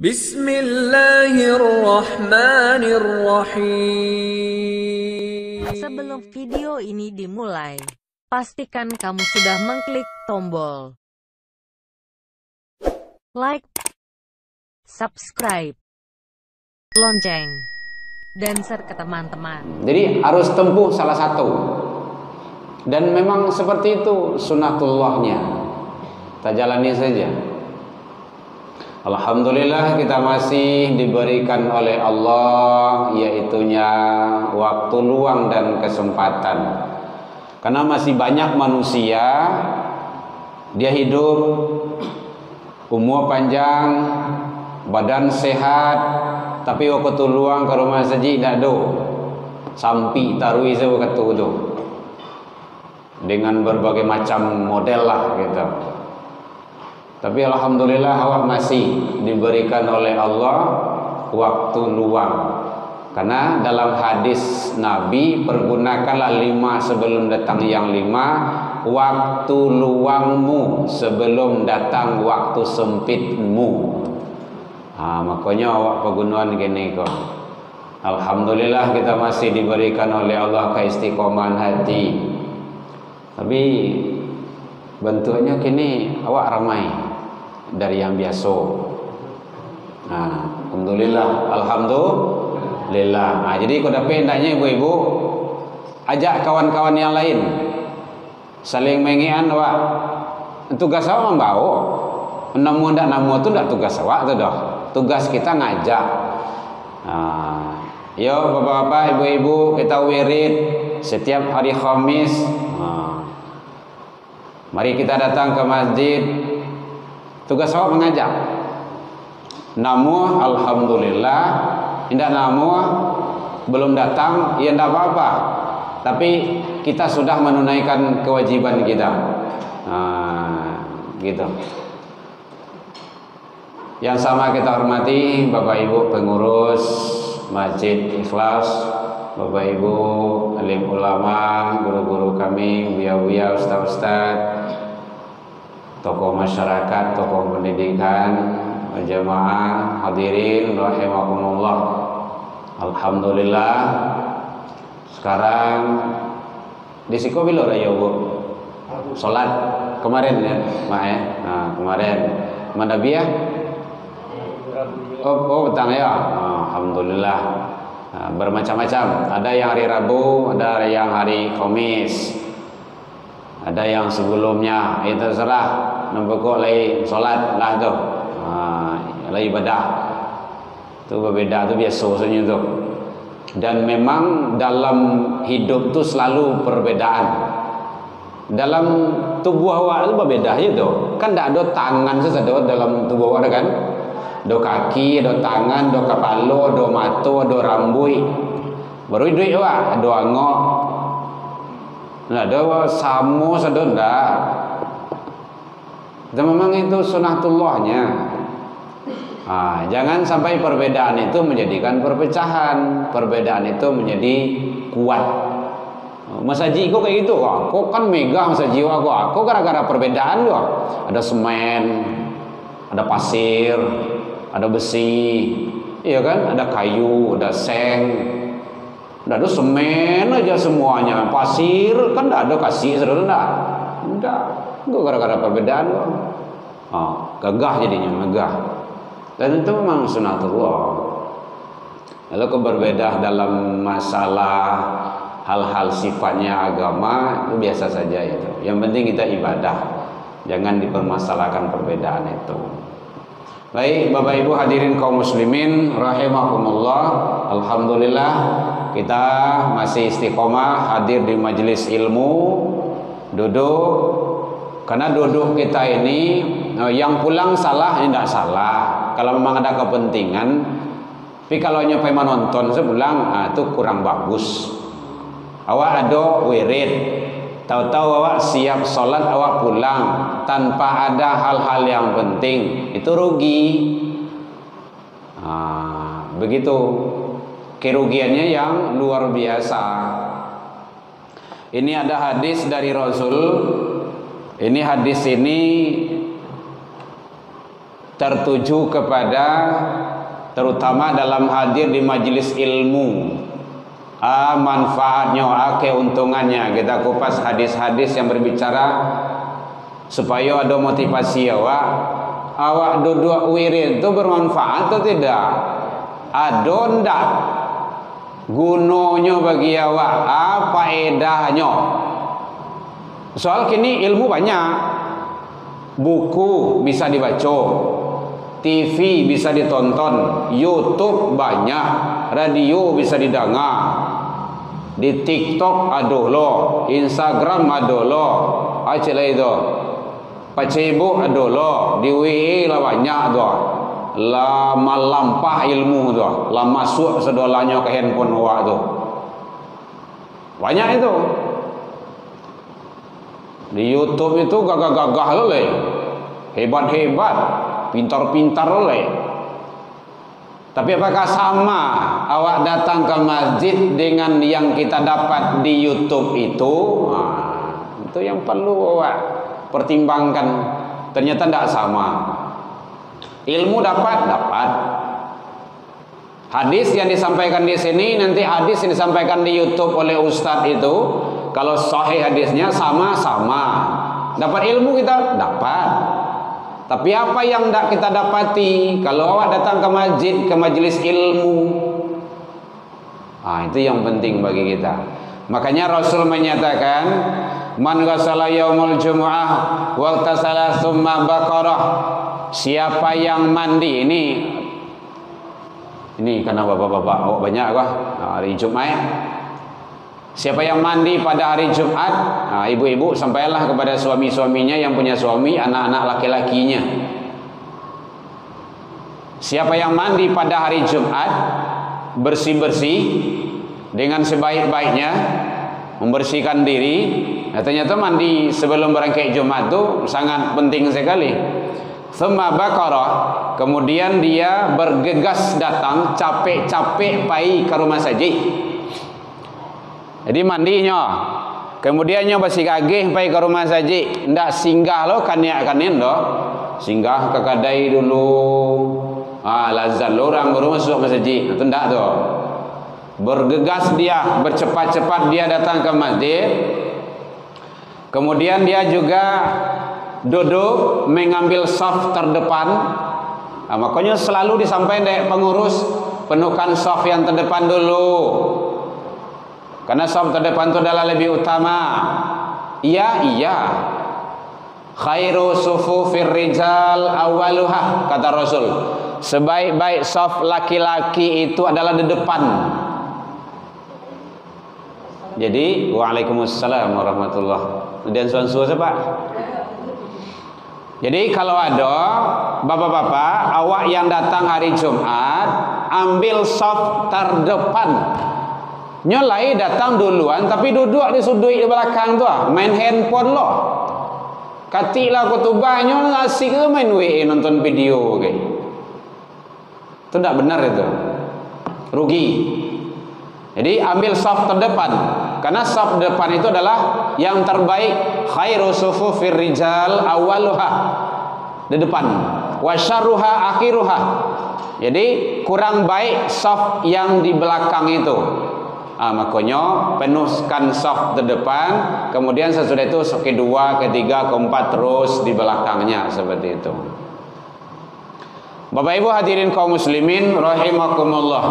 Bismillahirrahmanirrahim. Sebelum video ini dimulai, pastikan kamu sudah mengklik tombol like, subscribe, lonceng, dan share ke teman-teman. Jadi harus tempuh salah satu. Dan memang seperti itu sunatullahnya. Kita jalani saja. Alhamdulillah kita masih diberikan oleh Allah yaitunya waktu luang dan kesempatan. Karena masih banyak manusia dia hidup umur panjang, badan sehat, tapi waktu luang ke rumah saja tidak ada. Sampai tarui saya waktu itu. Dengan berbagai macam model lah gitu. Tapi alhamdulillah awak masih diberikan oleh Allah waktu luang. Karena dalam hadis Nabi, pergunakanlah 5 sebelum datang yang 5, waktu luangmu sebelum datang waktu sempitmu. Makanya awak pergunakan gini kok. Alhamdulillah kita masih diberikan oleh Allah keistiqomahan hati. Tapi bentuknya kini awak ramai dari yang biasa. Alhamdulillah. Jadi kau dapat hendaknya ibu-ibu ajak kawan-kawan yang lain saling mengian awak. Tugas awak membawa. Namu ndak namu tu ndak tugas awak tu dah. Tugas kita ngajak. Yo bapak-bapak, ibu-ibu, kita wirid setiap hari Khamis. Mari kita datang ke masjid. Tugas awak mengajak. Namun alhamdulillah, tidak namun belum datang, ya tidak apa-apa. Tapi kita sudah menunaikan kewajiban kita. Gitu. Yang sama kita hormati Bapak Ibu pengurus Masjid Ikhlas, Bapak Ibu alim ulama, guru-guru kami, buya-buya, ustaz-ustaz, tokoh masyarakat, tokoh pendidikan, jamaah, hadirin rahimakumullah. Alhamdulillah. Sekarang di siko bila raya Bu? Salat kemarin ya, Mak ya. Kemarin. Mana biah? Oh, petang ya. Alhamdulillah. Bermacam-macam. Ada yang hari Rabu, ada yang hari Khamis. Ada yang sebelumnya, itu terserah. Nampak lagi solat lah tu, lagi ibadah. Tu berbeza tu biasa sebenarnya tu. Dan memang dalam hidup tu selalu perbedaan. Dalam tubuh awak tu berbeza je tu. Kan tak ada tangan sesuatu dalam tubuh awak kan? Ada kaki, ada tangan, ada kepala, ada mata, ada rambut. Baru duit awak, ada angok. Nah, ada sama sedon dah. Dan memang itu sunatullahnya. Jangan sampai perbedaan itu menjadikan perpecahan. Perbedaan itu menjadi kuat. Masaji kok kayak gitu kok. Kok kan megah masaji kok. Kok gara-gara perbedaan kok. Ada semen, ada pasir, ada besi, iya kan? Ada kayu, ada seng. Tidak ada semen aja semuanya. Pasir kan tidak ada kasih saudara tidak. Itu gara-gara perbedaan. Gagah jadinya megah. Dan itu memang sunatullah. Lalu keberbedaan dalam masalah hal-hal sifatnya agama itu biasa saja itu. Yang penting kita ibadah. Jangan dipermasalahkan perbedaan itu. Baik Bapak Ibu hadirin kaum muslimin rahimakumullah. Alhamdulillah kita masih istiqomah hadir di majelis ilmu, duduk. Karena duduk kita ini yang pulang salah ini tidak salah. Kalau memang ada kepentingan, tapi kalau nyampe menonton saya pulang itu kurang bagus. Awak ada wirid, tahu-tahu awak siap sholat awak pulang tanpa ada hal-hal yang penting, itu rugi. Begitu. Kerugiannya yang luar biasa. Ini ada hadis dari Rasul. Ini hadis ini tertuju kepada terutama dalam hadir di majelis ilmu. Manfaatnya, keuntungannya. Kita kupas hadis-hadis yang berbicara supaya ada motivasi awak duduk wirid itu bermanfaat atau tidak? Ada ndak gunanya bagi awak? Apa edahnya? Soal kini ilmu banyak, buku bisa dibaca, TV bisa ditonton, YouTube banyak, radio bisa didengar, di TikTok ada lo, Instagram ada lo, apalah itu, Facebook ada lo, di WA lah banyak tu, lah melampah ilmu tu, lah masuk sedolanya ke handphone awak tu, banyak itu. Di YouTube itu gagah-gagah lo le, hebat-hebat, pintar-pintar oleh. Tapi apakah sama awak datang ke masjid dengan yang kita dapat di YouTube itu? Itu yang perlu awak pertimbangkan. Ternyata tidak sama. Ilmu dapat. Hadis yang disampaikan di sini, nanti hadis yang disampaikan di YouTube oleh ustadz itu, kalau sahih hadisnya sama-sama. Dapat ilmu kita dapat. Tapi apa yang tidak kita dapati kalau awak datang ke masjid, ke majelis ilmu, itu yang penting bagi kita. Makanya Rasul menyatakan, man ghassala yaumul jumu'ah wa tasala tsumma baqarah. Siapa yang mandi ini karena bapak-bapak banyak hari Jumat. Siapa yang mandi pada hari Jumat, ibu-ibu sampailah kepada suami-suaminya yang punya suami, anak-anak laki-lakinya. Siapa yang mandi pada hari Jumat, bersih-bersih dengan sebaik-baiknya, membersihkan diri. Ternyata mandi sebelum berangkat Jumat itu sangat penting sekali. Tsumma baqarah, kemudian dia bergegas datang, capek-capek pai ke rumah sajid. Jadi mandinya, kemudiannya bersih gagih pai ke rumah sajid, ndak singgah lo kaniak-kanin do, singgah ke kedai dulu, lazat lo orang baru masuk masjid, itu ndak do. Bergegas dia, bercepat-cepat dia datang ke masjid. Kemudian dia juga duduk mengambil saf terdepan. Makanya selalu disampaikan dari pengurus, penuhkan saf yang terdepan dulu. Karena saf terdepan itu adalah lebih utama. Iya. Khairu sufufir rijal awaluha, kata Rasul. Sebaik-baik saf laki-laki itu adalah di depan. Jadi, waalaikumsalam warahmatullahi. Dan suan-suan Pak. Jadi kalau ada bapak-bapak awak yang datang hari Jumat, ambil saf terdepan. Nyolai datang duluan tapi duduk di sudut di belakang tu main handphone lo. Katilah khutbahnya asik ke main WA nonton video kayak. Itu tidak benar itu. Rugi. Jadi ambil saf terdepan. Karena saf depan itu adalah yang terbaik. Khairu sufufir rijal awaluha, di depan. Wa syarruha akhiruha. Jadi kurang baik saf yang di belakang itu. Makanya penuhkan saf terdepan, kemudian sesudah itu kedua, ketiga, keempat terus di belakangnya seperti itu. Bapak Ibu hadirin kaum muslimin rahimakumullah.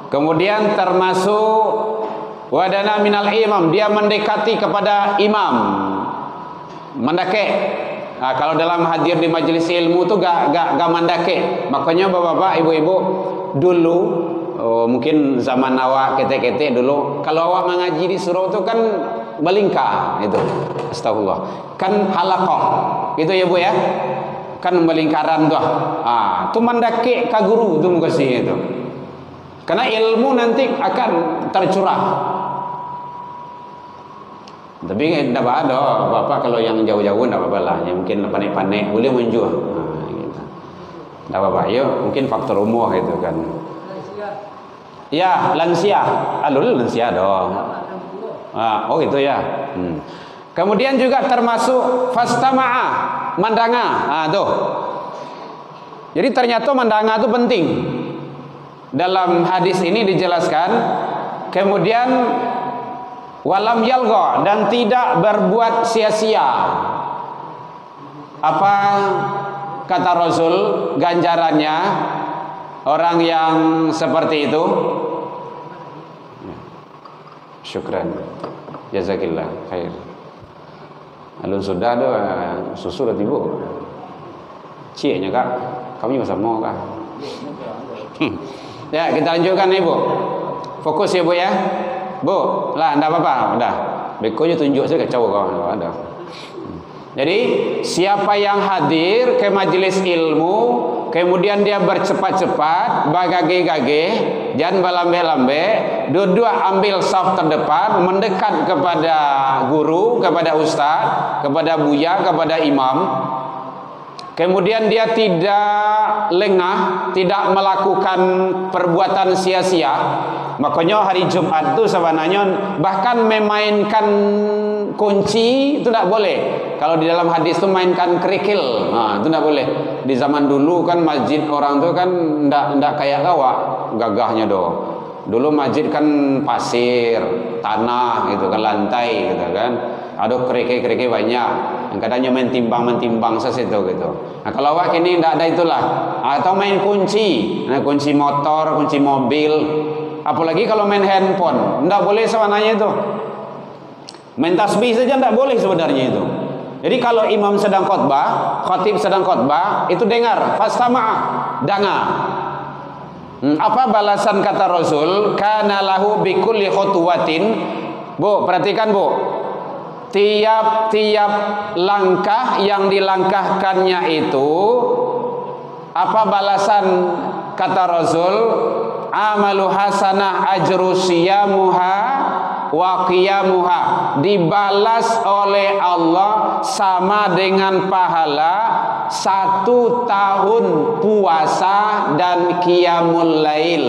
Kemudian termasuk wadana minal imam, dia mendekati kepada imam, mendekek. Kalau dalam hadir di majelis ilmu tu gak mendekek. Makanya bapak-bapak, ibu-ibu dulu, mungkin zaman awak ketek-ketek dulu, kalau awak mengaji di surau tu kan melingkar itu, astagfirullah, kan halaqah itu ya bu ya, kan melingkaran tu. Tu mendekek ke guru tu mengkasih itu. Karena ilmu nanti akan tercurah. Tapi tidak ada bapak kalau yang jauh-jauh tidak apa-apa lah. Yang mungkin panik-panik boleh menjual. Gitu. Tidak apa-apa. Ya mungkin faktor umur itu kan. Ya lansia. Alul lansia dong. Oh gitu ya. Kemudian juga termasuk fastama'a, mandanga. Tuh. Jadi ternyata mendanga itu penting. Dalam hadis ini dijelaskan, kemudian walam yalgha, dan tidak berbuat sia-sia. Apa kata Rasul ganjarannya orang yang seperti itu? Syukran, jazakillah khair. Alun sudah do susu dah tiba. Cieknya kak, kami masa mau kak. Ya, kita lanjutkan ibu. Fokus ya bu ya. Bu, lah enggak apa-apa, udah. Bekonya tunjuk saja kacau kau ada. Jadi siapa yang hadir ke majelis ilmu, kemudian dia bercepat-cepat, bagage-gage, jangan balambe-lambe, duduk ambil saf terdepan, mendekat kepada guru, kepada ustaz, kepada buya, kepada imam. Kemudian dia tidak lengah, tidak melakukan perbuatan sia-sia. Makanya hari Jumat itu sebenarnya bahkan memainkan kunci itu tidak boleh. Kalau di dalam hadis itu mainkan kerikil, nah, itu tidak boleh. Di zaman dulu kan masjid orang itu kan tidak kayak kawak gagahnya doh. Dulu masjid kan pasir, tanah gitu kan, lantai gitu kan. Ada kerikil-kerikil banyak. Yang katanya main timbang sesitu gitu. Nah kalau awak ini tidak ada itulah. Atau main kunci, nah, kunci motor, kunci mobil. Apalagi kalau main handphone, tidak boleh sebenarnya itu. Main tasbih saja tidak boleh sebenarnya itu. Jadi kalau imam sedang khutbah, khatib sedang khutbah, itu dengar, fastama', danga. Apa balasan kata Rasul? Kana lahu bikulli khutwatin. Bu, perhatikan bu. Tiap-tiap langkah yang dilangkahkannya itu, apa balasan kata Rasul? Amalu hasanah ajru siyamuha wa qiyamuha, dibalas oleh Allah sama dengan pahala 1 tahun puasa dan qiyamul lail.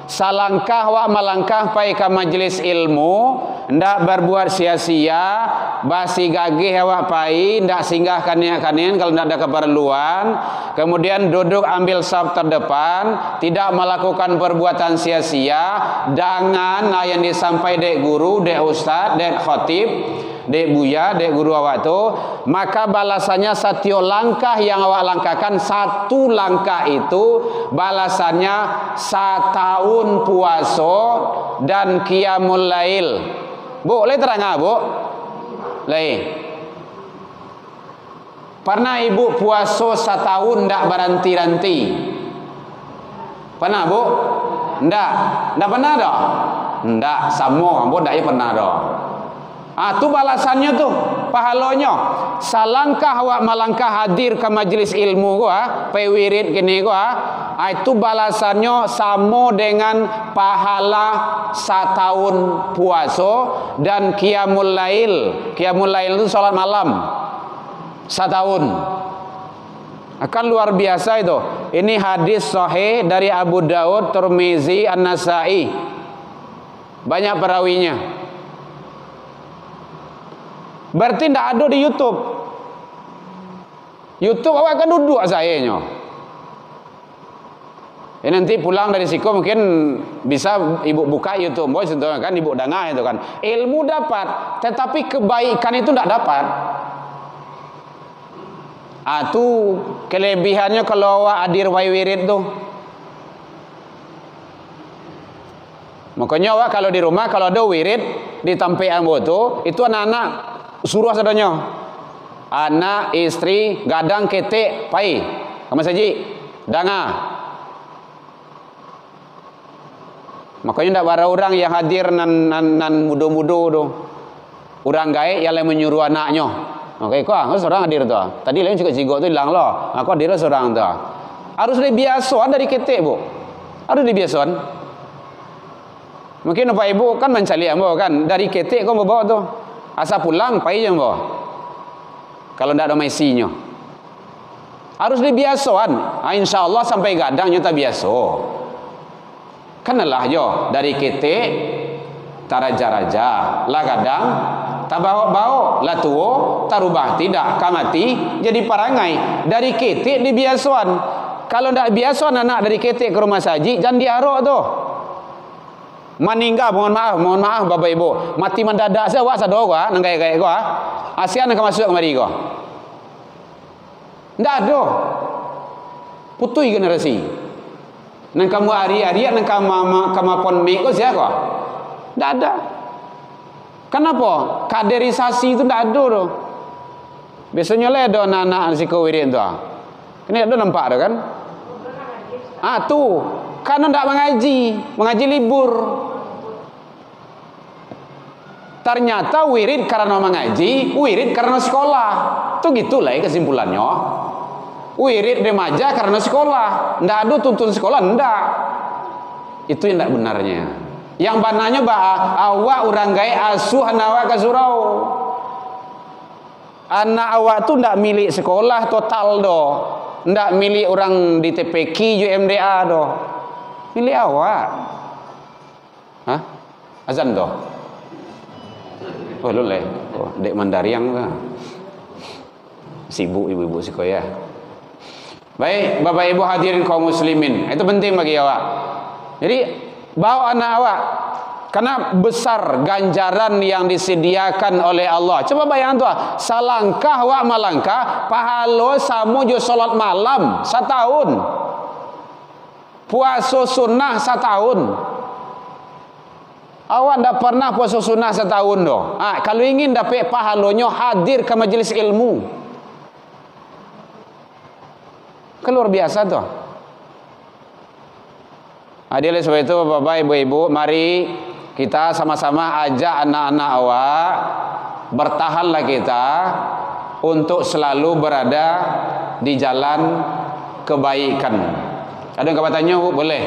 Salangkah wa malangkah pai ke majelis ilmu, ndak berbuat sia-sia, basi gagih awak pai, ndak singgah kanian kalau ndak ada keperluan, kemudian duduk ambil saf terdepan, tidak melakukan perbuatan sia-sia, dengan yang disampaikan dek guru, dek ustaz, dek khatib, dek buya, dek guru awak tu, maka balasannya setiap langkah yang awak langkahkan, 1 langkah itu balasannya 1 tahun puasa dan qiyamul lail. Bu, boleh terang bu? Lain. Pernah ibu puasa 1 tahun ndak beranti-ranti? Pernah bu? Ndak pernah dah. Ndak, sama bu ndak pernah dah. Tu balasannya tuh, pahalanya. Salangkah awak malangkah hadir ke majlis ilmu gua, pewirid gini gua, itu balasannya sama dengan pahala 1 tahun puasa dan qiyamul lail. Qiyamul lail itu salat malam 1 tahun. Akan luar biasa itu. Ini hadis sahih dari Abu Daud, Tirmizi, An-Nasa'i. Banyak perawinya. Berarti tidak ada di YouTube. YouTube awak kan duduk sayanya. Nanti pulang dari siku mungkin bisa ibu buka YouTube, boy, kan ibu dengar itu kan. Ilmu dapat, tetapi kebaikan itu tidak dapat. Itu kelebihannya kalau awak hadir wirid tuh. Makanya awak kalau di rumah kalau ada wirid di tampian tu, itu anak-anak suruh sadanya, anak istri gadang ketek pai kamu saji danga. Makanya ndak bara orang yang hadir nan mudo-mudo tu, orang gaek yang menyuruh anaknya. Oke, kau seorang hadir tu. Tadi lain juga jigo tu hilang loh. Aku hadir seorang tu. Harus dibiasakan dari ketek bu. Harus dibiasakan. Mungkin bapak ibu kan mencari ambo kan dari ketek kau bawa tu. Asa pulang pai je mbah. Kalau ndak ada mesinya. Harus dibiasakan. Insyaallah sampai gadangnya tak biasa. Kenalah yo dari ketek taraja-raja lah gadang tak bau-bau lah tuo tarubah tidak kamati jadi parangai dari ketek dibiasakan. Kalau ndak biasa anak dari ketek ke rumah saji, jangan diarok tu. Meninggal, mohon maaf Bapak Ibu. Mati mendadak saya awak sadar gua, nang gaya-gaya gua. Asian nak masuk kemari gua. Ndak ada. Putui generasi. Nang kamu hari-hari nang kamu pon mik ko sia gua. Ndak ada. Kenapa? Kaderisasi itu ndak ada tu. Biasanya le ada anak-anak siko wirid tu. Ini ada nampak tu kan? Tu. Karena ndak mengaji libur. Ternyata wirid karena mengaji, wirid karena sekolah. Itu gitulah kesimpulannya. Wirid remaja karena sekolah. Ndak ada tuntun sekolah, ndak. Itu yang ndak benarnya. Yang bananya awak urang gawe asuh anak ke surau. Anak awak tu ndak milik sekolah total do. Ndak milik orang di TPQ UMDA do. Milik awak. Hah? Azan do. Oh loleh. Oh, dek mandariang lah. Sibuk ibu-ibu sekolah. Baik, Bapak Ibu hadirin kaum muslimin. Itu penting bagi awak. Jadi, bawa anak awak. Karena besar ganjaran yang disediakan oleh Allah. Coba bayangkan tu, salangkah awak malangkah, pahala sama jo solat malam setahun. Puasa sunnah setahun. Awak tak pernah puasa sunnah setahun doh. Kalau ingin dapat pahalanya hadir ke majlis ilmu. Keluar biasa tuh. Oleh sebab itu Bapak Ibu, mari kita sama-sama ajak anak-anak awak, bertahanlah kita untuk selalu berada di jalan kebaikan. Ada yang bertanya, boleh.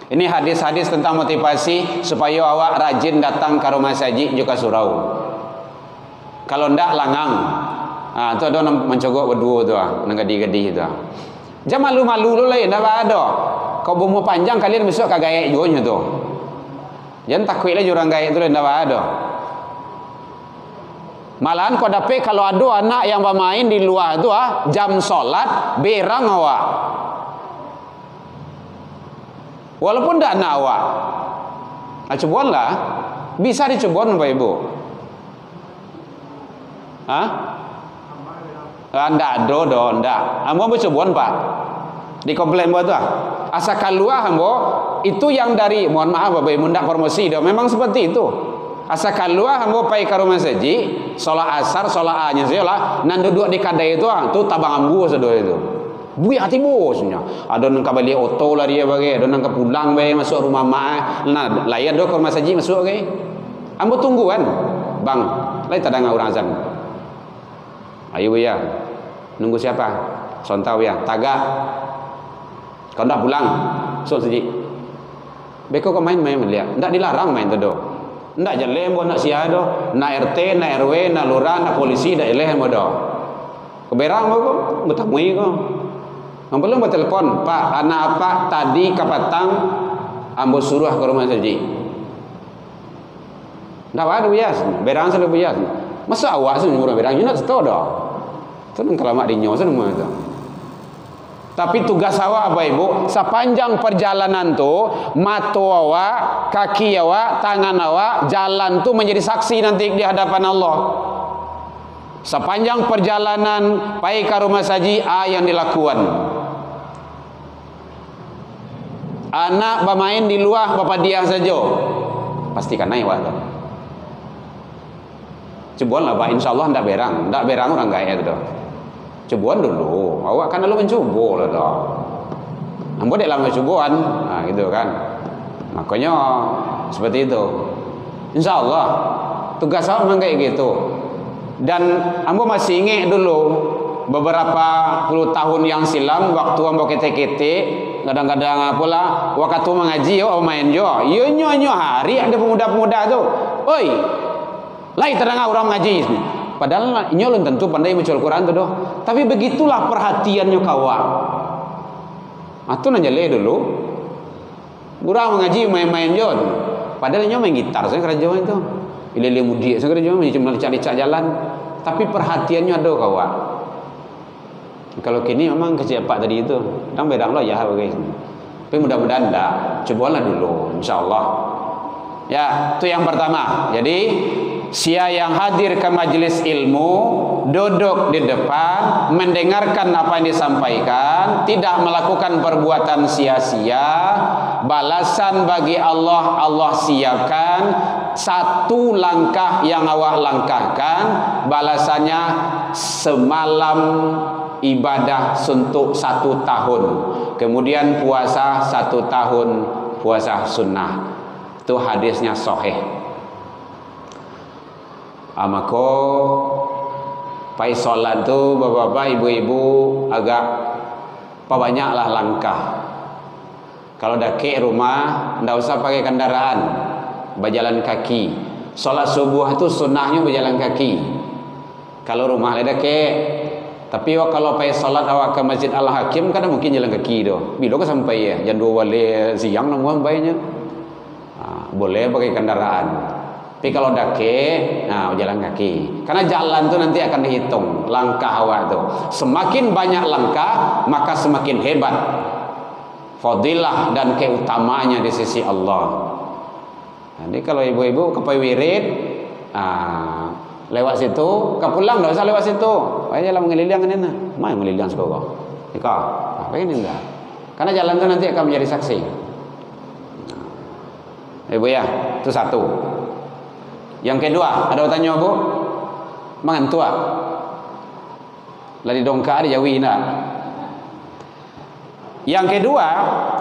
Ini hadis-hadis tentang motivasi supaya awak rajin datang ke rumah saji juga surau. Kalau ndak langang. Tu ada mencogok berdua tu, nang gadi-gadi tu. Jangan malu-malu lu lain dah ada. Kau berumur panjang kalian besok kagak jonya tu. Jangan takutlah orang gaya tu lain dah ada. Malahan kau dapat kalau ada anak yang bermain di luar tu jam solat berang awak. Walaupun tak nak awak, cobalah, bisa dicoba Bapak Ibu. Ndak ada ndak. Ambo bercoba Pak. Di komplain buat tu. Asa keluar ambo itu yang dari, mohon maaf Bapak Ibu ndak promosi dah. Memang seperti itu. Asa keluar ambo pai ke rumah saji, solat asar, solat anya sajalah, nan duduk di kadai itu tu tabang ambu sedo itu. Buih hati bosnya. Ada nang kabali auto lah dia bagi, ada nang pulang bae masuk rumah mak. Nah, layan do ke rumah saji masuk ke. Ambo tunggu kan. Bang, lai tak dengar orang azan. Ayo ya. Nunggu siapa? Sontau ya. Tagak. Kau ndak pulang. Sok saji. Beko kau main melihat. Ndak dilarang main tu do. Ndak jale mo nak sia do. Nak RT, nak RW, nak lurah, nak polisi dak eleh mo do. Keberang mo ko, mutamui ko. Belum bertelepon, Pak, anak apa tadi kapatang ambo suruh ke rumah saji. Ndak ada bias, berang selalu bias. Masa awak semua berang, you nak tahu dah. Tu nang kelamak dinyo semua tu. Tapi tugas awak Bapak Ibu, sepanjang perjalanan tu, mata awak, kaki awak, tangan awak, jalan tu menjadi saksi nanti di hadapan Allah. Sepanjang perjalanan pai ke rumah saji yang dilakukan. Anak bermain di luar bapak diam saja. Pastikan naik waktu. Cobalah Pak, insyaallah ndak berang orang gaya tu. Cobaan dulu. Awak kan lalu mencoba lah dah. Ambo dek lama cobaan, gitu kan. Makanya seperti itu. Insyaallah tugas awak memang kayak gitu. Dan ambo masih ingat dulu beberapa puluh tahun yang silam waktu ambo kete-kete kadang-kadang apalah waktu mengaji yo main yo nyo hari ada pemuda-pemuda tu. Oi. Lai terang orang mengaji. Padahal nyo belum tentu pandai baca Al-Quran tu doh. Tapi begitulah perhatiannya kawan. Atu nanya le dulu. Urang mengaji main-main yo. Padahal nyo main gitar saya kerja itu. Ile-ile mudi saya kerja cuma licak-licak jalan. Tapi perhatiannya ada kawan. Kalau kini memang kecepat tadi itu, kadang bedang lo ya guys. Tapi mudah-mudahan enggak. Cobalah dulu, insyaallah. Ya, itu yang pertama. Jadi sia yang hadir ke majelis ilmu, duduk di depan, mendengarkan apa yang disampaikan, tidak melakukan perbuatan sia-sia, balasan bagi Allah, Allah siapkan. Satu langkah yang awak langkahkan, balasannya semalam ibadah untuk 1 tahun. Kemudian puasa 1 tahun, puasa sunnah. Itu hadisnya sahih. Maka pai solat tu bapak-bapak, ibu-ibu agak banyaklah langkah. Kalau dah ke rumah, ndak usah pakai kendaraan, berjalan kaki. Solat subuh tu sunnahnya berjalan kaki. Kalau rumah ada ke, tapi kalau pai solat awak ke Masjid Al Hakim kan mungkin jalan kaki tu. Bila ke sampai ya, jam 2 balik siang namun baiknya. Boleh pakai kendaraan. Tapi kalau dake, nah jalan kaki. Karena jalan tu nanti akan dihitung langkah awak tu. Semakin banyak langkah, maka semakin hebat fadilah dan keutamaannya di sisi Allah. Jadi kalau ibu-ibu kepai wirid, lewat situ, ke pulang enggak usah lewat situ. Aja lah mengeliling ini nah. Mai mengeliling sekolah. Ika, apa ini enggak? Karena jalan tu nanti akan menjadi saksi. Ibu ya, itu satu. Yang kedua, ada tanya Bu? Mengantua. Lagi dongka di Jawi nak. Yang kedua,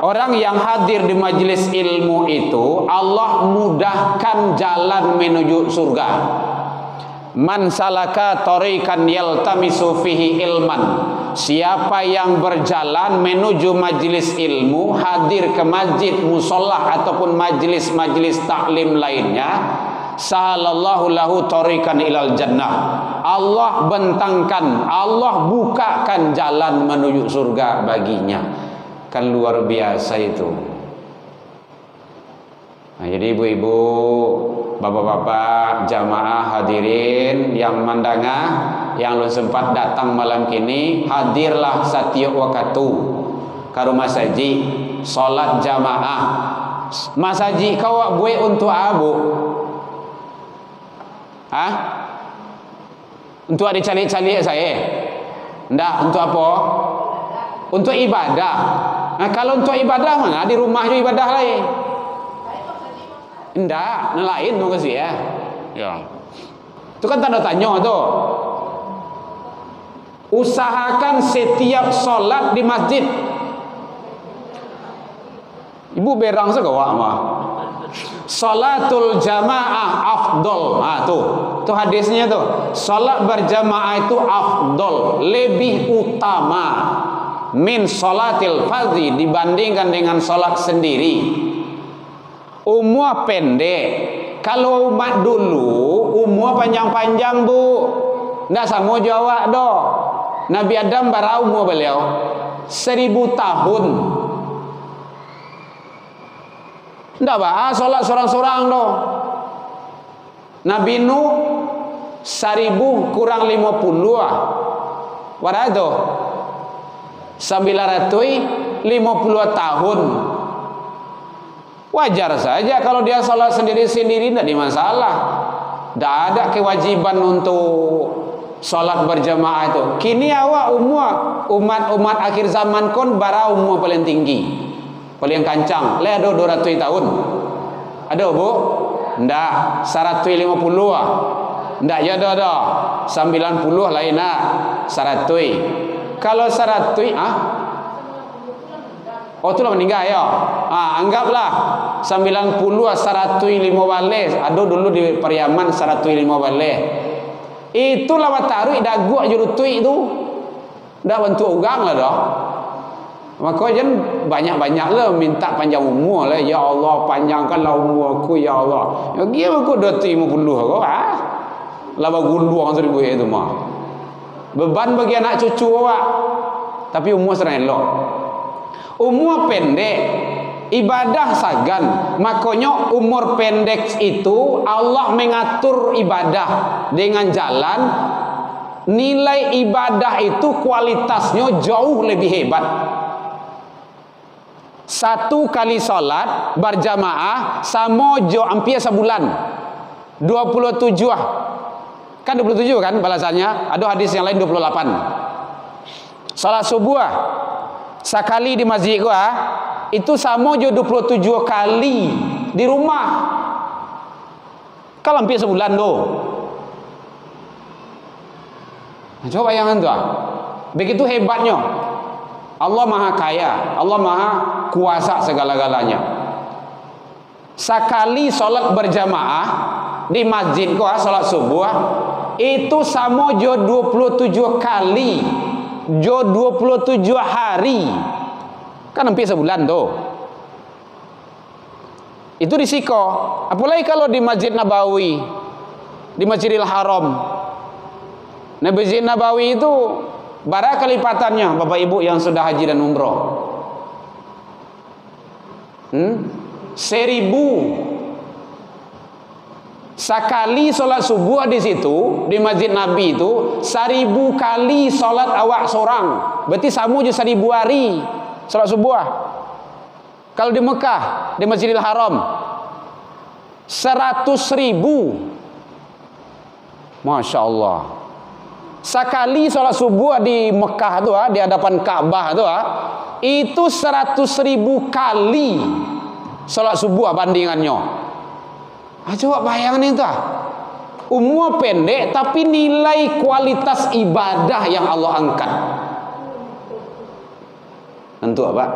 orang yang hadir di majelis ilmu itu Allah mudahkan jalan menuju surga. Man salaka tariqan yaltamisu fihi ilman. Siapa yang berjalan menuju majelis ilmu, hadir ke masjid, musolah ataupun majelis-majelis taklim lainnya, sahalallahu lahu tariqan ilal jannah. Allah bentangkan, Allah bukakan jalan menuju surga baginya. Kan luar biasa itu. Nah, jadi ibu-ibu, bapak-bapak, jamaah hadirin yang mandangah, yang lu sempat datang malam kini, hadirlah setiap waktu ke rumah saji, solat jamaah. Masaji kau buat untuk abu? Untuk ada calik-calik saya? Ndak, untuk apa? Untuk ibadah. Nah, kalau untuk ibadah mana? Di rumah juga ibadah lain. Ndak, lain tu kasih ya. Ya. Itu kan tanda tanya tu. Usahakan setiap solat di masjid. Ibu berang segawak mah. Salatul jamaah afdol. Tu hadisnya tu. Salat berjamaah itu afdol, lebih utama min salatil fardhi dibandingkan dengan salat sendiri. Umur pendek. Kalau umat dulu umur panjang-panjang Bu. Ndak sama jawab doh. Nabi Adam berapa umur beliau? 1000 tahun. Ndak bah solat sorang-sorang doh. Nabi Nuh 1000 kurang 50 Warado 950 tahun. Wajar saja kalau dia salat sendiri-sendiri, tidak dimasalah. Tidak ada kewajiban untuk salat berjamaah itu. Kini awak umat akhir zaman kon bara umur paling tinggi, paling kancang. Le ada 200 tahun. Ada Bu? Ndak, 150 Ndak ya ada. 90 lain nak. 100. Kalau 100 Oh tu lah meninggal ya. Anggaplah 90 105 balik. Ada dulu di Pariaman 105 balik. Itulah mataruh dagu jurutui itu. Dah bentuk ugang lah dah. Maka jangan banyak-banyak lah minta panjang umur lah. Ya Allah panjangkanlah umur aku ya Allah. Ya gila aku 250 kau laba guluang seribu itu mah. Beban bagi anak cucu awak. Tapi umur serang elok. Umur pendek ibadah sagan. Makanya umur pendek itu Allah mengatur ibadah dengan jalan nilai ibadah itu kualitasnya jauh lebih hebat. Satu kali salat berjamaah sama jo hampir sebulan. 27 kan 27 kan balasannya. Ada hadis yang lain 28. Salat subuh sekali di masjid gua itu sama jo 27 kali di rumah. Kalau hampir sebulan tuh. Coba bayangan tuh. Begitu hebatnya. Allah Maha Kaya, Allah Maha Kuasa segala-galanya. Sekali sholat berjamaah di masjid gua sholat subuh itu sama jo 27 kali, jo 27 hari, kan hampir sebulan tuh. Itu risiko. Apalagi kalau di Masjid Nabawi, di Masjidil Haram. Nah, Masjid Nabawi itu berapa kelipatannya Bapak Ibu yang sudah haji dan umroh? 1000. Sekali sholat subuh di situ, di Masjid Nabi itu 1000 kali sholat awak seorang. Berarti sama je 1000 hari sholat subuh. Kalau di Mekah, di Masjidil Haram 100.000. Masya Allah. Sekali sholat subuh di Mekah tu, di hadapan Ka'bah tu, itu 100.000 kali sholat subuh bandingannya. Coba bayangin itu. Umur pendek tapi nilai kualitas ibadah yang Allah angkat. Tentu Pak.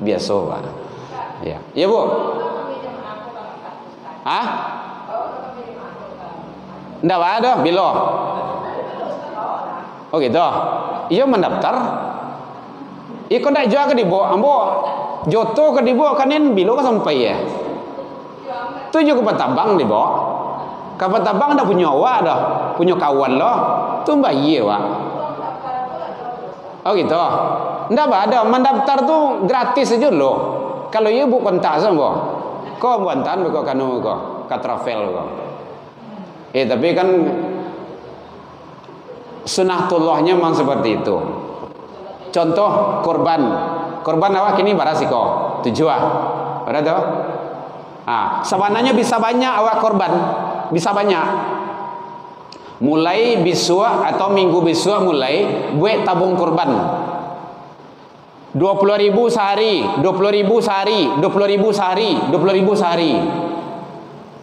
Biasa Pak. Ya, ya Bu. Hah? Ndak ada bilo. Oh gitu. Iya mendaftar. Iko ndak jual ke dibo, ambo joto ke dibo kanen bilo ke sampai ya. Tujuh ke Patabang dibo. Ke Patabang ndak punya awak dah, punya kawan loh. Tu mbak iya Pak. Oh gitu. Ndak ada, mendaftar tuh gratis aja loh. Kalau iya bu kontak sama. Kok buantan kok kanu kok, ka travel kok. Tapi kan sunatullahnya memang seperti itu. Contoh korban awak kini barasiko tujuan. Ada tuh? Sebenarnya bisa banyak awak korban, bisa banyak. Mulai besok atau minggu besok mulai buat tabung korban. 20.000 sehari, 20.000 sehari, 20.000 sehari, 20.000 sehari.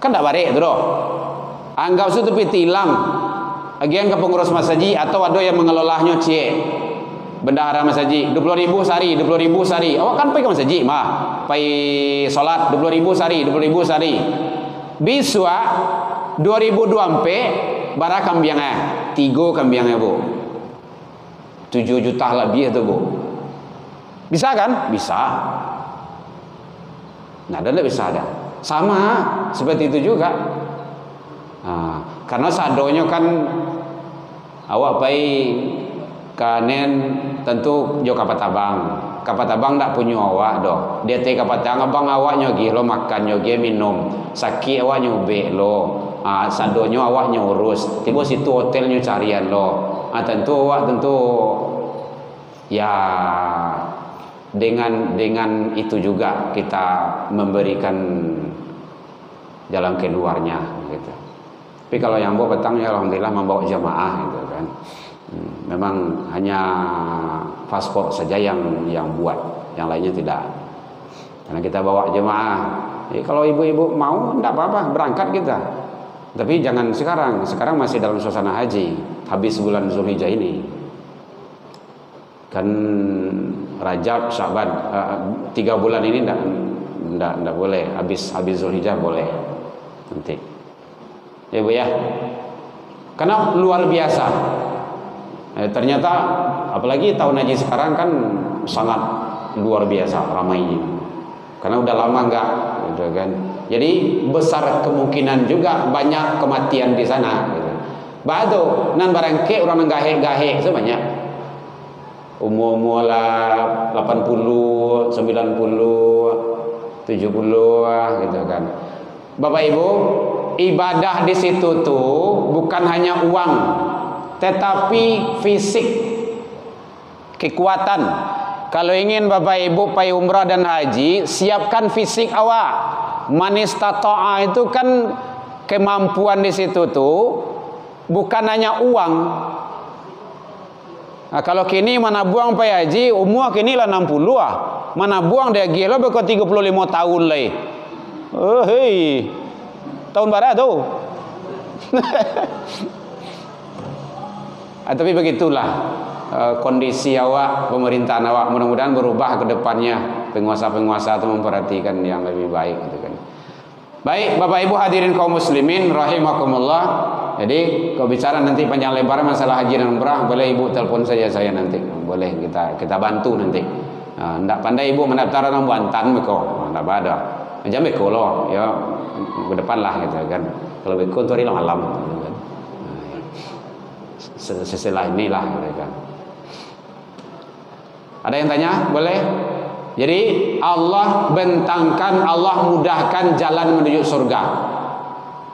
Kan tak barek tu doh. Anggap itu tapi tilang. Agian ke pengurus masjid atau ada yang mengelolanya cie. Bendahara masjid 20.000 sehari, 20.000 sehari. Awak kan pergi ke masjid mah. Pergi solat 20.000 sehari, 20.000 sehari. Biswa 2024 bara kambiangnya. 3 kambiangnya Bu. 7 juta lebih itu Bu. Bisa kan? Bisa. Nah, dan bisa ada. Sama seperti itu juga. Karena sadonya kan awak pai kanen tentu jo Kapatabang. Kapatabang tak punya awak doh. Dia te Kapatabang abang awak nyogi lo makan nyogi minum. Sakit awak nyobe lo. Sadonya awak nyurus. Tiba situ hotelnya carian lo. Tentu awak tentu ya dengan itu juga kita memberikan jalan keluarnya gitu. Tapi kalau yang bawa petang ya alhamdulillah membawa jamaah gitu kan. Memang hanya paspor saja yang buat, yang lainnya tidak. Karena kita bawa jamaah. Kalau ibu-ibu mau enggak apa-apa berangkat kita. Tapi jangan sekarang. Sekarang masih dalam suasana haji, habis bulan Zulhijjah ini. Kan Rajab, Sya'ban 3 bulan ini enggak boleh, habis Zulhijjah boleh nanti. Ya Bu ya. Karena luar biasa. Ternyata apalagi tahun haji sekarang kan sangat luar biasa ramainya. Karena udah lama enggak gitu kan. Jadi besar kemungkinan juga banyak kematian di sana gitu. Bado nan barangke orang gahe-gahe sebanyak umur lah 80, 90, 70 gitu kan. Bapak Ibu, ibadah di situ tuh bukan hanya uang, tetapi fisik, kekuatan. Kalau ingin Bapak Ibu pai umrah dan haji, siapkan fisik awak. Man istata'a itu kan kemampuan di situ tuh bukan hanya uang. Nah, kalau kini mana buang pai haji, umur kini lah 60 ah. Mana buang dia gila berko 35 tahun lagi. Oh hei. Tahun barat tu. Tapi begitulah kondisi awak, pemerintahan awak, mudah-mudahan berubah ke depannya. Penguasa-penguasa itu memperhatikan yang lebih baik gitu kan. Baik, Bapak Ibu hadirin kaum muslimin rahimakumullah. Jadi kalau bicara nanti panjang lebar masalah haji dan umrah, boleh Ibu telepon saja saya nanti. Boleh kita bantu nanti. Ndak pandai Ibu mendaftar nang Banten meko. Ndak ada. Jam beko loh, ya ke depan lah gitu kan. Kalau beko tu hari alam gitu kan. Setelah inilah gitu kan. Ada yang tanya? Boleh? Jadi Allah bentangkan, Allah mudahkan jalan menuju surga.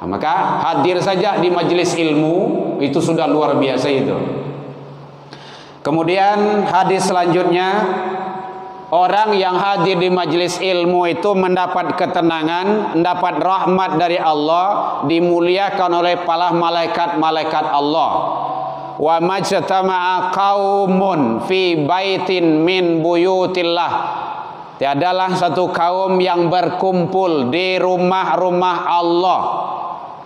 Nah, maka hadir saja di majelis ilmu itu sudah luar biasa itu. Kemudian hadis selanjutnya, orang yang hadir di majelis ilmu itu mendapat ketenangan, mendapat rahmat dari Allah, dimuliakan oleh para malaikat-malaikat Allah. Wa majtama'a qaumun fi baitin min buyutillah. Tiadalah satu kaum yang berkumpul di rumah-rumah Allah.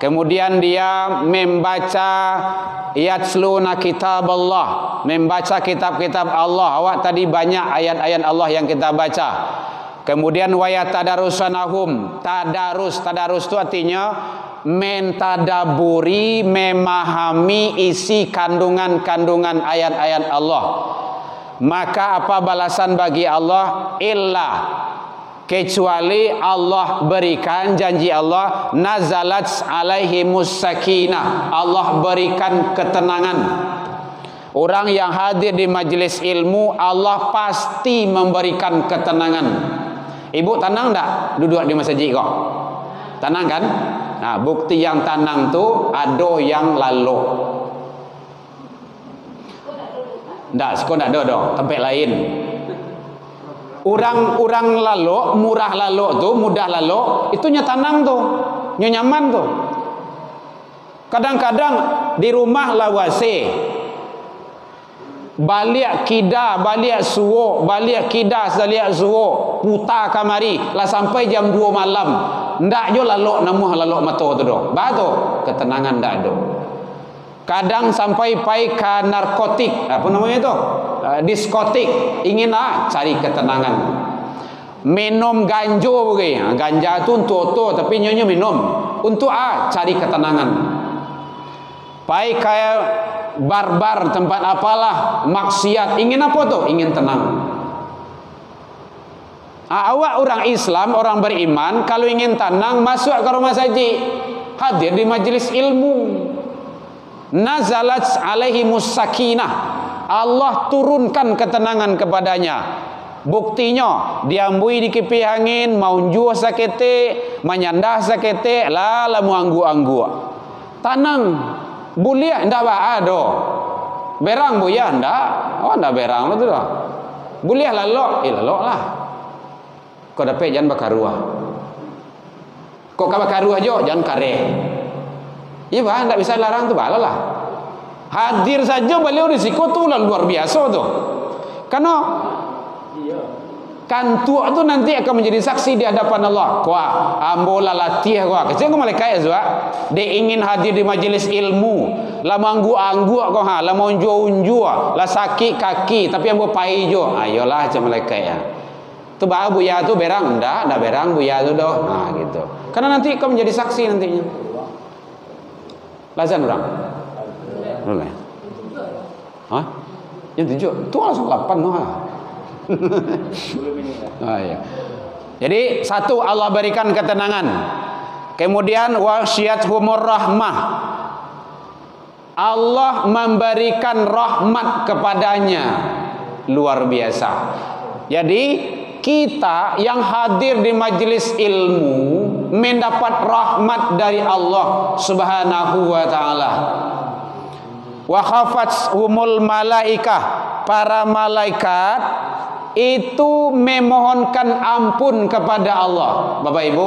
Kemudian dia membaca yatsluna kitab Allah, membaca kitab-kitab Allah. Awak tadi banyak ayat-ayat Allah yang kita baca. Kemudian wayatadarusanahum, tadarus itu artinya mentadaburi, memahami isi kandungan-kandungan ayat-ayat Allah. Maka apa balasan bagi Allah? Illa, kecuali Allah berikan janji Allah, nazalat alaihimus sakinah, Allah berikan ketenangan. Orang yang hadir di majelis ilmu, Allah pasti memberikan ketenangan. Ibu tenang tak duduk di masjid kok? Tenang kan? Nah, bukti yang tenang tu ada yang lalu. Ndak, sekolah ndak ada, tempat lain. Orang lalu, murah lalu tu, mudah lalu, itu nya tenang tu, nya nyaman tu. Kadang-kadang di rumah lawase, balik kida, balik suwo, balik kida, balik suwo, putar kamari, lah sampai jam 2 malam. Ndak jo lalu namuh lalu mato tu do. Ba tu ketenangan ndak ada. Kadang sampai pai ke narkotik, apa namanya itu? Diskotik, ingin cari ketenangan. Minum ganjo begini, ganja tu untuk tapi nyonya minum untuk cari ketenangan. Pai kayak barbar tempat apalah maksiat, ingin apa tu? Ingin tenang. Awak orang Islam, orang beriman, kalau ingin tenang masuk ke rumah saji, hadir di majelis ilmu. Nazalat alaihimus sakinah, Allah turunkan ketenangan kepadanya. Buktinya diambui di kipi angin, maunjuh sakete, menyandah sakete, lala muanggu-anggu. Tanang bulia ndak ba ado. Berang buya ndak? Oh ndak berang tu dah. Bulia lalok, lalok lah. Kau dapat jangan bakaruah. Kau bakaruah jo jangan kare. Iya bah, ndak bisa larang tu balalah. Hadir saja beliau risiko tu luar biasa tu. Karena kantua tu nanti akan menjadi saksi di hadapan Allah. Kuah ambola latih kuah. Kecil kau malaikat azwa. Dia ingin hadir di majelis ilmu. La manggu-anggu kau la monjo-unju, la sakit kaki tapi ambo pai jo. Ayolah macam malaikat ya. Tu bah buya tu berang ndak berang buya tu doh. Nah gitu. Karena nanti kau menjadi saksi nantinya. Lazan orang. Boleh. Hah? Yang 7. Tu langsung 8 noh. Ya. Jadi satu, Allah berikan ketenangan. Kemudian wasyiathumur rahmah. Allah memberikan rahmat kepadanya. Luar biasa. Jadi kita yang hadir di majelis ilmu mendapat rahmat dari Allah Subhanahu wa taala. Wa khafathumul malaikah, para malaikat itu memohonkan ampun kepada Allah. Bapak Ibu,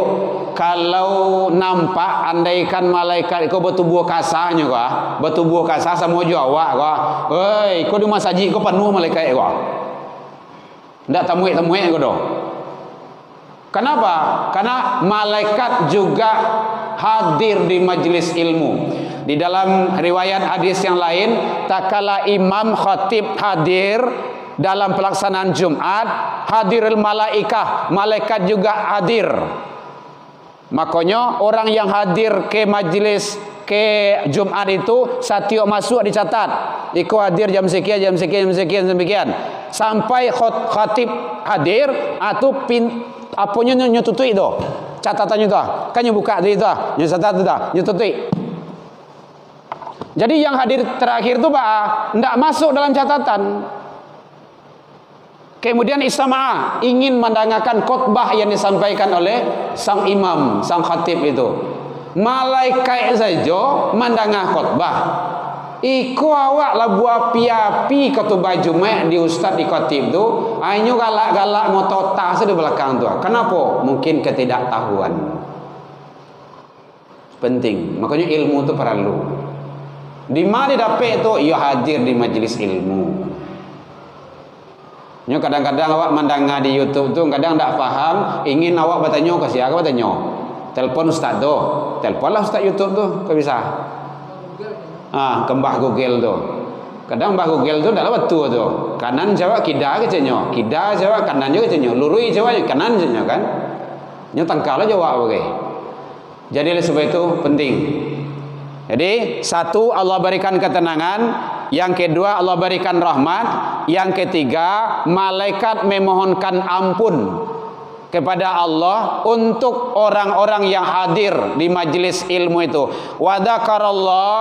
kalau nampak andaikan malaikat itu bertubuh kasarnya kah, bertubuh kasar sama awak kah, hei, kau di masjid kau penuh malaikat kah, ndak tamuik kau doh. Kenapa? Karena malaikat juga hadir di majelis ilmu. Di dalam riwayat hadis yang lain, tak kala imam khatib hadir dalam pelaksanaan Jumat, hadirul malaikah, malaikat juga hadir. Makanya orang yang hadir ke majelis ke Jumat itu setiap masuk dicatat. Iku hadir jam sekian, jam sekian, jam sekian, demikian. Sampai khatib hadir atau apanya nyututui itu catatannya itu kan yang buka itu nyatat itu nyututui. Jadi yang hadir terakhir itu Pak tidak masuk dalam catatan. Kemudian istama'ah, ingin mendengarkan khutbah yang disampaikan oleh sang imam, sang khatib itu. Malaikat saja mendengar khutbah. Iku awak lah buat api-api khutbah Jumat di ustaz di khatib tu, ayo galak-galak motota di belakang tu. Kenapa? Mungkin ketidaktahuan. Penting. Makanya ilmu tu perlu. Di mana dapat tu? Ia hadir di majlis ilmu. Nyo kadang-kadang awak mendengar di YouTube tu kadang tak faham, ingin awak bertanya ke siapa bertanya. Telepon ustaz tu. Teleponlah ustaz YouTube tu, kau bisa. Kembah Google tu. Kadang mbah Google tu dak betul tu. Kanan jawab kida ke cenyo. Kida jawab kanan juga cenyo. Lurui jawab kanan cenyo kan. Nyo tangkal jawab bagai. Jadi oleh sebab itu penting. Jadi satu, Allah berikan ketenangan, yang kedua Allah berikan rahmat, yang ketiga malaikat memohonkan ampun kepada Allah untuk orang-orang yang hadir di majelis ilmu itu. Wa dzakarallah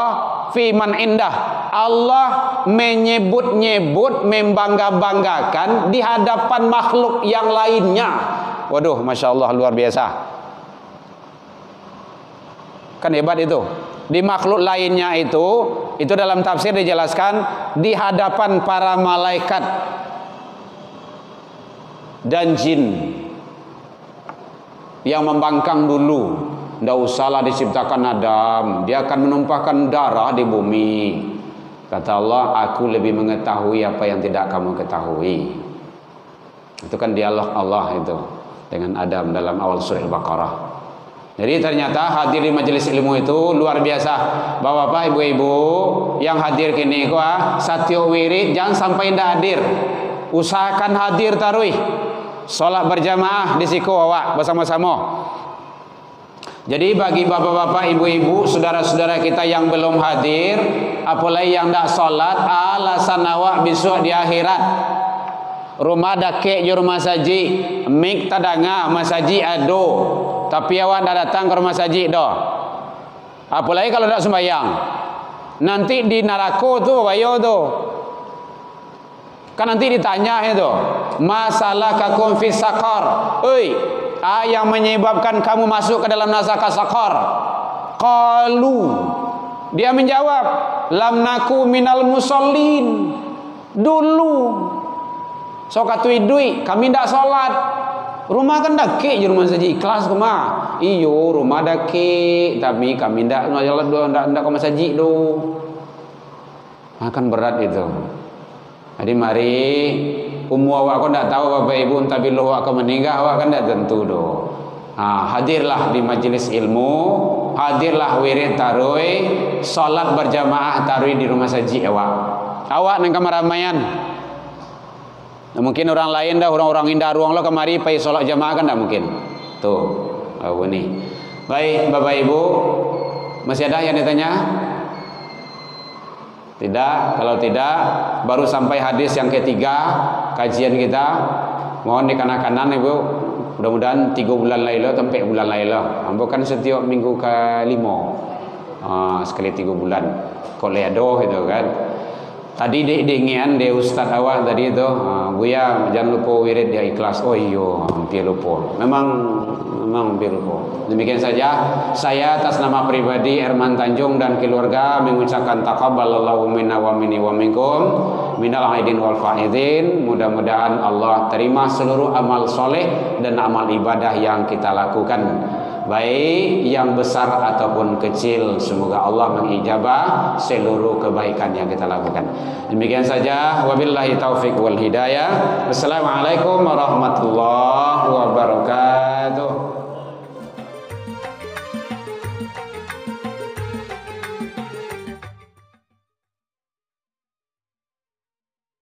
fi man indah. Allah menyebut-nyebut, membangga-banggakan di hadapan makhluk yang lainnya. Waduh, Masya Allah, luar biasa. Kan hebat itu. Di makhluk lainnya itu dalam tafsir dijelaskan di hadapan para malaikat dan jin yang membangkang dulu. Tidak usahlah diciptakan Adam, dia akan menumpahkan darah di bumi. Kata Allah, aku lebih mengetahui apa yang tidak kamu ketahui. Itu kan dialog Allah itu dengan Adam dalam awal surah Al-Baqarah. Jadi ternyata hadir di majelis ilmu itu luar biasa. Bapak-bapak, ibu-ibu yang hadir kini satyo wirid jangan sampai tidak hadir. Usahakan hadir tarawih. Salat berjamaah di siku awak bersama-sama. Jadi bagi bapak-bapak, ibu-ibu, saudara-saudara kita yang belum hadir, apalagi yang tidak salat, alasan awak besok di akhirat. Rumah dakek di rumah saji, mik tadanga masaji ado, tapi awak tidak datang ke rumah saji dah. Apalagi kalau tidak sembahyang, nanti di neraka tu bayo tu. Kan nanti ditanya itu, masalah kakum fis sakar. Oi, yang menyebabkan kamu masuk ke dalam neraka sakar? Qalu, dia menjawab, lam naku minal musallin. Dulu sokatui duit, kami tidak sholat. Rumah kan dakik je rumah saja, ikhlas ke mah. Iyo, rumah dakik, tapi kami tidak ke masjid do. Akan berat itu. Jadi mari umur awak kan tak tahu bapak ibu, tapi lo awak akan meninggal, awak kan tak tentu do. Hadirlah di majelis ilmu, hadirlah wirid tarawih, salat berjamaah tarawih di rumah saji awak. Awak nang kamar ramaian. Nah, mungkin orang lain dah, orang-orang indah ruang lo kemari pai salat jamaah kan tak mungkin. Tuh, ini. Baik bapak ibu, masih ada yang ditanya? Tidak, kalau tidak baru sampai hadis yang ketiga kajian kita. Mohon dikanak-kanan ibu, mudah-mudahan 3 bulan laila sampai bulan laila. Ambo kan setiap minggu ke-5 sekali 3 bulan koleado itu kan. Tadi dengian de ustaz awak tadi itu Buya jangan lupa wirid dia ikhlas. Oh iyo, hampir lupa. Memang hampir lupa. Demikian saja saya atas nama pribadi Herman Tanjung dan keluarga mengucapkan taqabbalallahu minna wa minni wa minkum minal aidin wal faizin. Mudah-mudahan Allah terima seluruh amal soleh dan amal ibadah yang kita lakukan, baik yang besar ataupun kecil. Semoga Allah mengijabah seluruh kebaikan yang kita lakukan. Demikian saja, wabillahi taufiq wal hidayah. Wassalamualaikum warahmatullahi wabarakatuh.